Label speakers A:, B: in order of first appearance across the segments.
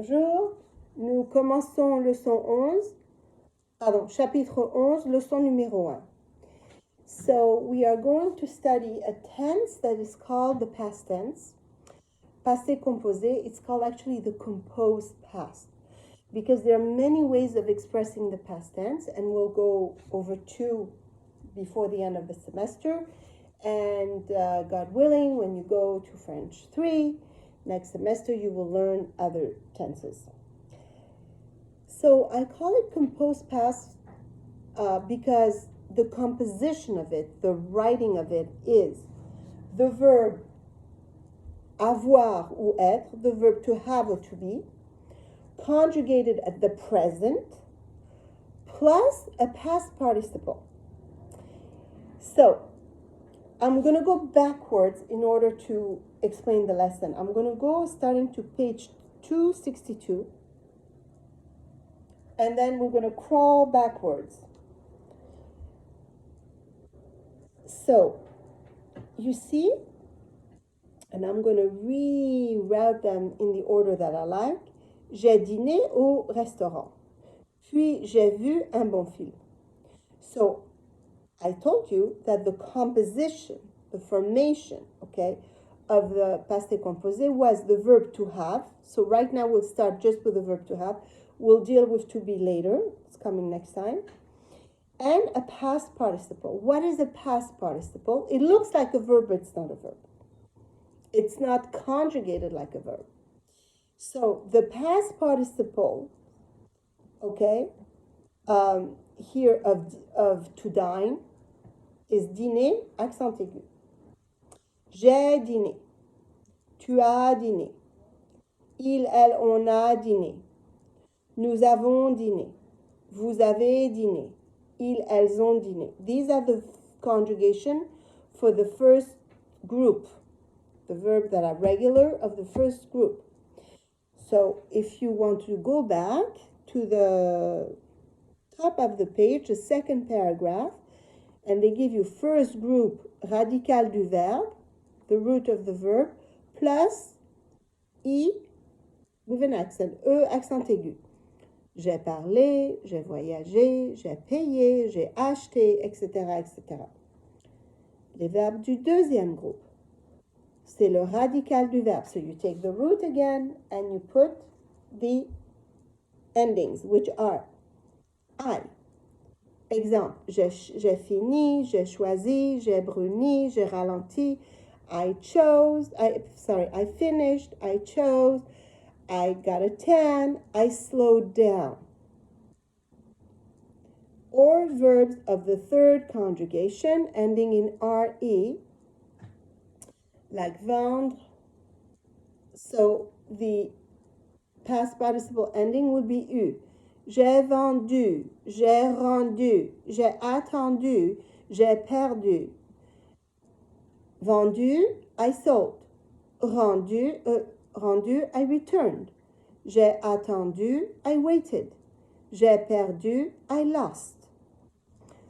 A: Bonjour, nous commençons leçon 11, chapitre 11, leçon numéro 1. So we are going to study a tense that is called the past tense. Passé composé, it's called actually the composed past because there are many ways of expressing the past tense, and we'll go over two before the end of the semester. And God willing, when you go to French 3, next semester, you will learn other tenses. So I call it composed past because the composition of it, the writing of it, is the verb avoir ou être, the verb to have or to be, conjugated at the present, plus a past participle. So I'm going to go backwards in order to explain the lesson. I'm going to go starting to page 262, and then we're going to crawl backwards. So, you see, and I'm going to reroute them in the order that I like. J'ai dîné au restaurant. Puis j'ai vu un bon film. So, I told you that the composition, the formation, okay, of the passé composé was the verb to have. So right now we'll start just with the verb to have. We'll deal with to be later. It's coming next time. And a past participle. What is a past participle? It looks like a verb, but it's not a verb. It's not conjugated like a verb. So the past participle, okay, here of to dine is dîner, accent aigu. J'ai dîné. Tu as dîné. Il, elle, on a dîné. Nous avons dîné. Vous avez dîné. Ils, elles ont dîné. These are the conjugation for the first group, the verb that are regular of the first group. So if you want to go back to the top of the page, the second paragraph, and they give you first group radical du verbe, the root of the verb, plus I with an accent, E accent aigu. J'ai parlé, j'ai voyagé, j'ai payé, j'ai acheté, etc., etc. Les verbes du deuxième groupe, c'est le radical du verbe. So you take the root again and you put the endings, which are I. Exemple, j'ai fini, j'ai choisi, j'ai bruni, j'ai ralenti, I finished, I chose, I got a tan, I slowed down. Or verbs of the third conjugation ending in RE, like vendre. So the past participle ending would be U. J'ai vendu, j'ai rendu, j'ai attendu, j'ai perdu. Vendu, I sold. Rendu, I returned. J'ai attendu, I waited. J'ai perdu, I lost.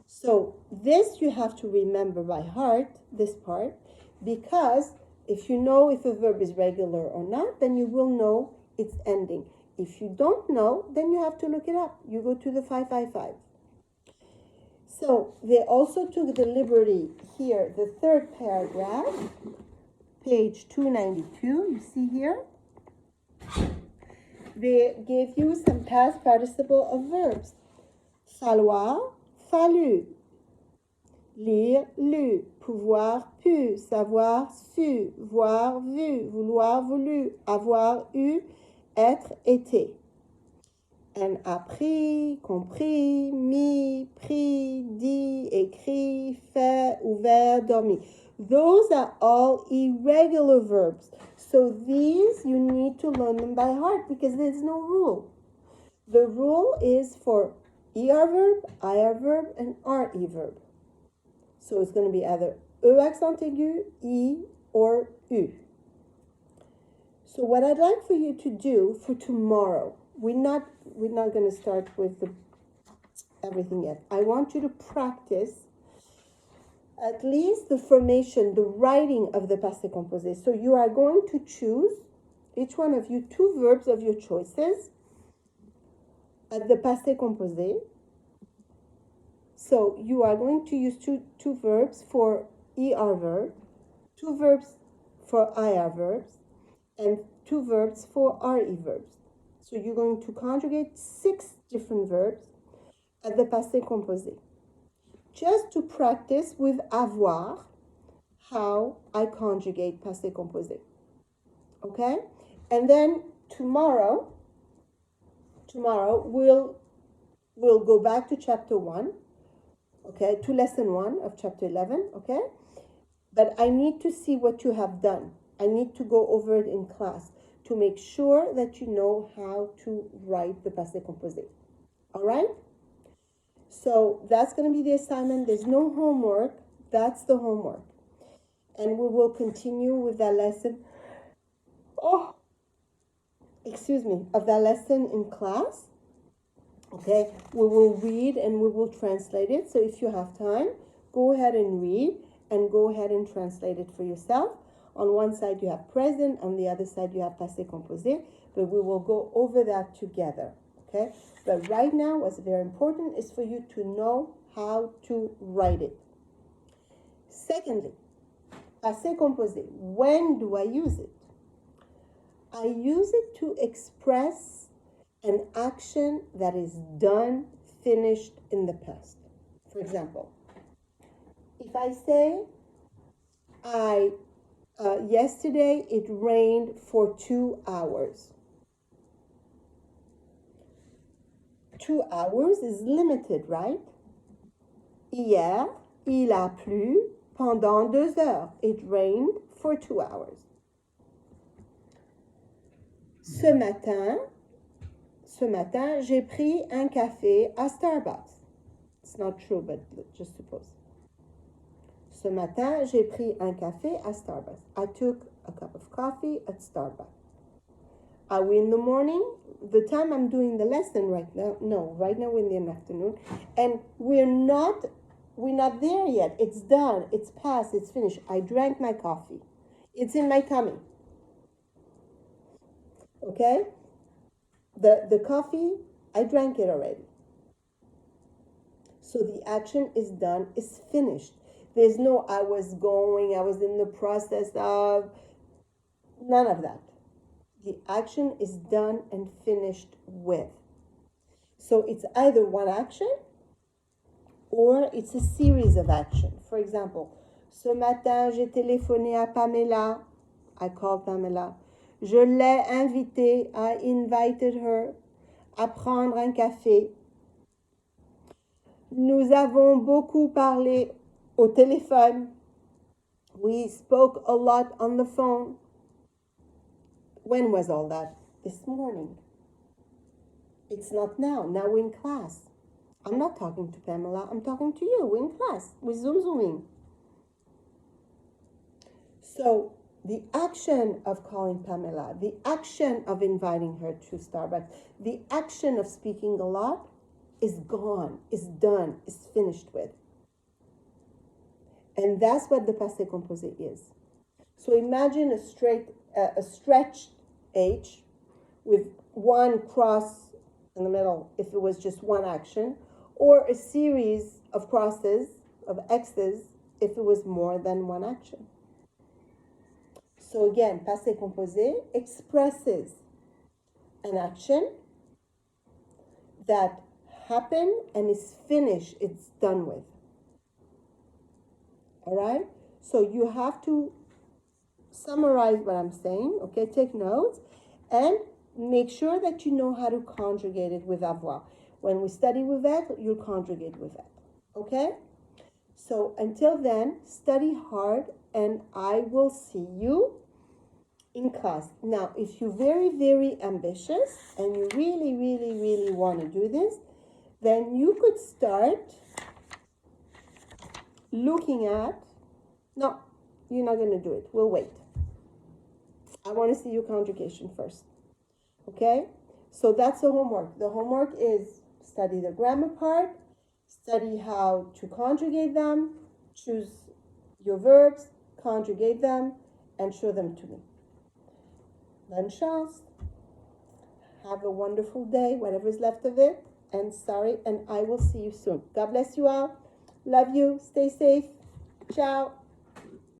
A: So this you have to remember by heart, this part, because if you know if a verb is regular or not, then you will know its ending. If you don't know, then you have to look it up. You go to the 555. So they also took the liberty here, the third paragraph, page 292, you see here. They gave you some past participle of verbs. Falloir, fallu. Lire, lu. Pouvoir, pu. Savoir, su. Voir, vu. Vouloir, voulu. Avoir, eu. Être, été. Un appris, compris, mis, pris, dit, écrit, fait, ouvert, dormi. Those are all irregular verbs. So these, you need to learn them by heart because there's no rule. The rule is for ER verb, IR verb, and RE verb. So it's going to be either E accent aigu, E, or U. So what I'd like for you to do for tomorrow, we're not going to start with everything yet. I want you to practice at least the formation, the writing of the passé composé. So you are going to choose each one of you, 2 verbs of your choices at the passé composé. So you are going to use two verbs for ER verb, 2 verbs for IR verbs, and 2 verbs for RE verbs. So you're going to conjugate 6 different verbs at the passé composé. Just to practice with avoir how I conjugate passé composé. Okay? And then tomorrow we'll go back to chapter 1, okay, to lesson 1 of chapter 11, okay? But I need to see what you have done. I need to go over it in class to make sure that you know how to write the passé composé. All right? So that's going to be the assignment. There's no homework. That's the homework. And we will continue with that lesson. Of that lesson in class. Okay, we will read and we will translate it. So if you have time, go ahead and read and go ahead and translate it for yourself. On one side you have present, on the other side you have passé composé, but we will go over that together. Okay, but right now what's very important is for you to know how to write it. Secondly, passé composé. When do I use it? I use it to express an action that is done, finished in the past. For example, if I say, yesterday it rained for 2 hours. 2 hours is limited, right? Hier, il a plu pendant 2 heures. It rained for 2 hours. Ce matin, j'ai pris un café à Starbucks. It's not true, but just suppose. Ce matin, j'ai pris un café à Starbucks. I took a cup of coffee at Starbucks. Are we in the morning? The time I'm doing the lesson right now? No, right now we're in the afternoon. And we're not there yet. It's done. It's past. It's finished. I drank my coffee. It's in my tummy. Okay? The coffee, I drank it already. So the action is done, is finished. There's no I was in the process of, none of that. The action is done and finished with. So it's either one action or it's a series of actions. For example, ce matin, j'ai téléphoné à Pamela. I called Pamela. Je l'ai invitée, I invited her, à prendre un café. Nous avons beaucoup parlé au téléphone. We spoke a lot on the phone. When was all that? This morning. It's not now. Now we're in class. I'm not talking to Pamela. I'm talking to you. We're in class. We're Zooming. So the action of calling Pamela, the action of inviting her to Starbucks, the action of speaking a lot is gone, is done, is finished with. And that's what the passé composé is. So imagine a stretched H with one cross in the middle if it was just one action, or a series of crosses, of X's, if it was more than one action. So again, passé composé expresses an action that happened and is finished, it's done with. All right? So you have to summarize what I'm saying, okay? Take notes and make sure that you know how to conjugate it with avoir. When we study with that, you'll conjugate with that, okay? So until then, study hard and I will see you in class. Now, if you're very, very ambitious and you really, really, really want to do this, then you could start looking at, no, you're not going to do it. We'll wait. I want to see your conjugation first. Okay? So that's the homework. The homework is study the grammar part, study how to conjugate them, choose your verbs, conjugate them, and show them to me. Bonne chance. Have a wonderful day, whatever is left of it. And sorry, and I will see you soon. God bless you all. Love you. Stay safe. Ciao.